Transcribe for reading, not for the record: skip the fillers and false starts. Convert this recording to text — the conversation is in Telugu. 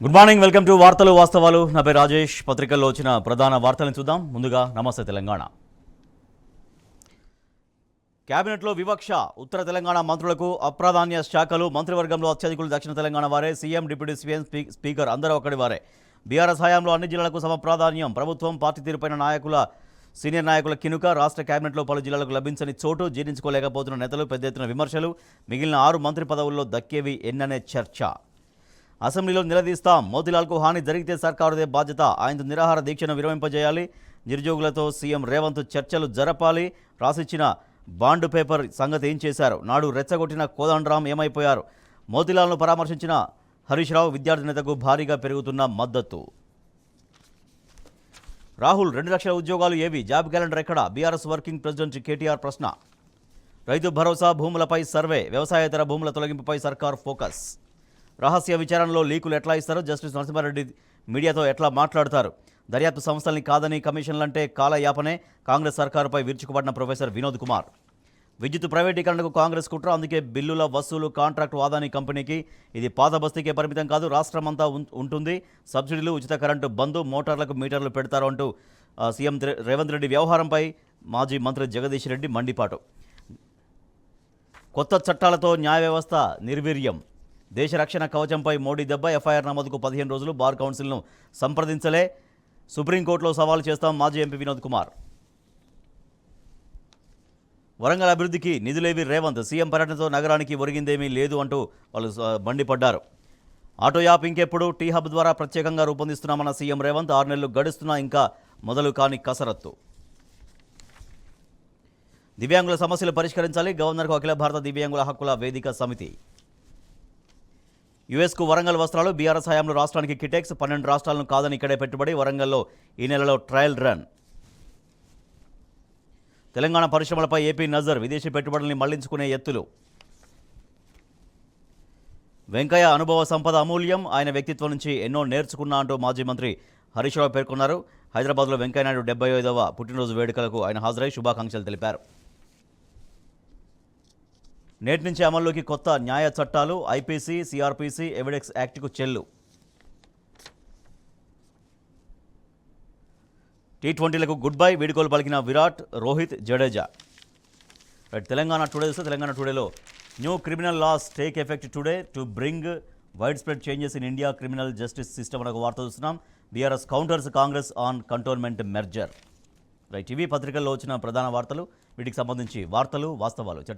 గుడ్ మార్నింగ్, వెల్కమ్ టు వార్తలు వాస్తవాలు. నా పేరు రాజేష్. పత్రికల్లో వచ్చిన ప్రధాన వార్తలను చూద్దాం. ముందుగా నమస్తే తెలంగాణ. కేబినెట్లో వివక్ష, ఉత్తర తెలంగాణ మంత్రులకు అప్రాధాన్య శాఖలు. మంత్రివర్గంలో అత్యధికులు దక్షిణ తెలంగాణ వారే. సీఎం, డిప్యూటీ సీఎం, స్పీకర్ అందరూ ఒక్కడి వారే. బీఆర్ఎస్ హయాంలో అన్ని జిల్లాలకు సమప్రాధాన్యం. ప్రభుత్వం పార్టీ తీరుపైన సీనియర్ నాయకుల కినుక. రాష్ట్ర కేబినెట్లో పలు జిల్లాలకు లభించని చోటు, జీర్ణించుకోలేకపోతున్న నేతలు, పెద్ద ఎత్తున విమర్శలు. మిగిలిన 6 మంత్రి పదవుల్లో దక్కేవి ఎన్ననే చర్చ. అసెంబ్లీలో నిలదీస్తాం, మోతిలాల్కు హాని జరిగితే సర్కారుదే బాధ్యత. ఆయనతో నిరాహార దీక్షను విరమింపజేయాలి. నిరుద్యోగులతో సీఎం రేవంత్ చర్చలు జరపాలి. రాసిచ్చిన బాండ్ పేపర్ సంగతి ఏం చేశారు? నాడు రెచ్చగొట్టిన కోదండరాం ఏమైపోయారు? మోతిలాల్ను పరామర్శించిన హరీష్ రావు. విద్యార్థి నేతకు భారీగా పెరుగుతున్న మద్దతు. రాహుల్ 2 లక్షల ఉద్యోగాలు ఏవి? జాబ్ క్యాలెండర్ ఎక్కడ? బీఆర్ఎస్ వర్కింగ్ ప్రెసిడెంట్ కేటీఆర్ ప్రశ్న. రైతు భరోసా, భూములపై సర్వే, వ్యవసాయేతర భూముల తొలగింపుపై సర్కార్ ఫోకస్. రహస్య విచారణలో లీకులు ఎట్లా ఇస్తారు? జస్టిస్ నరసింహారెడ్డి మీడియాతో ఎట్లా మాట్లాడతారు? దర్యాప్తు సంస్థల్ని కాదని కమిషన్లంటే కాలయాపనే. కాంగ్రెస్ సర్కారుపై విరుచుకుపడిన ప్రొఫెసర్ వినోద్ కుమార్. విద్యుత్ ప్రైవేటీకరణకు కాంగ్రెస్ కుట్ర, అందుకే బిల్లుల వసూలు కాంట్రాక్టు అదానీ కంపెనీకి. ఇది పాత బస్తీకే పరిమితం కాదు, రాష్ట్రమంతా ఉంటుంది. సబ్సిడీలు, ఉచిత కరెంటు బంద్, మోటార్లకు మీటర్లు పెడతారు అంటూ సీఎం రేవంత్ రెడ్డి వ్యవహారంపై మాజీ మంత్రి జగదీష్ రెడ్డి మండిపాటు. కొత్త చట్టాలతో న్యాయ వ్యవస్థ నిర్వీర్యం. దేశ రక్షణ కవచంపై మోడీ దెబ్బ. ఎఫ్ఐఆర్ నమోదుకు 15 రోజులు. బార్ కౌన్సిల్ను సంప్రదించలే. సుప్రీంకోర్టులో సవాలు చేస్తాం మాజీ ఎంపీ వినోద్ కుమార్. వరంగల్ అభివృద్ధికి నిధులేవి? రేవంత్. సీఎం పర్యటనతో నగరానికి ఒరిగిందేమీ లేదు అంటూ వాళ్ళు మండిపడ్డారు. ఆటో యాప్ ఇంకెప్పుడు? టీ హబ్ ద్వారా ప్రత్యేకంగా రూపొందిస్తున్నామన్న సీఎం రేవంత్. 6 నెలలు గడుస్తున్నా ఇంకా మొదలు కాని కసరత్తు. దివ్యాంగుల సమస్యలు పరిష్కరించాలి. గవర్నర్కు అఖిల భారత దివ్యాంగుల హక్కుల వేదిక సమితి. యుఎస్కు వరంగల్ వస్త్రాలు. బీఆర్ఎస్ హయాంలో రాష్ట్రానికి కిటెక్స్. 12 రాష్ట్రాలను కాదని ఇక్కడే పెట్టుబడి. వరంగల్లో ఈ నెలలో ట్రయల్ రన్. తెలంగాణ పరిశ్రమలపై ఏపీ నజర్. విదేశీ పెట్టుబడుల్ని మళ్లించుకునే ఎత్తులు. వెంకయ్య అనుభవ సంపద అమూల్యం. ఆయన వ్యక్తిత్వం నుంచి ఎన్నో నేర్చుకున్నా అంటూ మాజీ మంత్రి హరీష్ రావు పేర్కొన్నారు. హైదరాబాద్లో వెంకయ్యనాయుడు 75వ పుట్టినరోజు వేడుకలకు ఆయన హాజరై శుభాకాంక్షలు తెలిపారు. నేటి నుంచి అమల్లోకి కొత్త న్యాయ చట్టాలు. ఐపీసీ, సిఆర్పీసీ, ఎవిడెక్స్ యాక్ట్కు చెల్లు. T20లకు గుడ్ బై. వీడుకోలు పలికిన విరాట్, రోహిత్, జడేజా. తెలంగాణ టుడే చూస్తే తెలంగాణ టుడేలో new criminal laws take effect today to bring wide spread changes in India criminal justice system అనే వార్త చూస్తున్నాం. BRS counters Congress on cantonment merger. Right, ఇవి పత్రికల్లో వచ్చిన ప్రధాన వార్తలు. వీటికి సంబంధించి వార్తలు వాస్తవాలు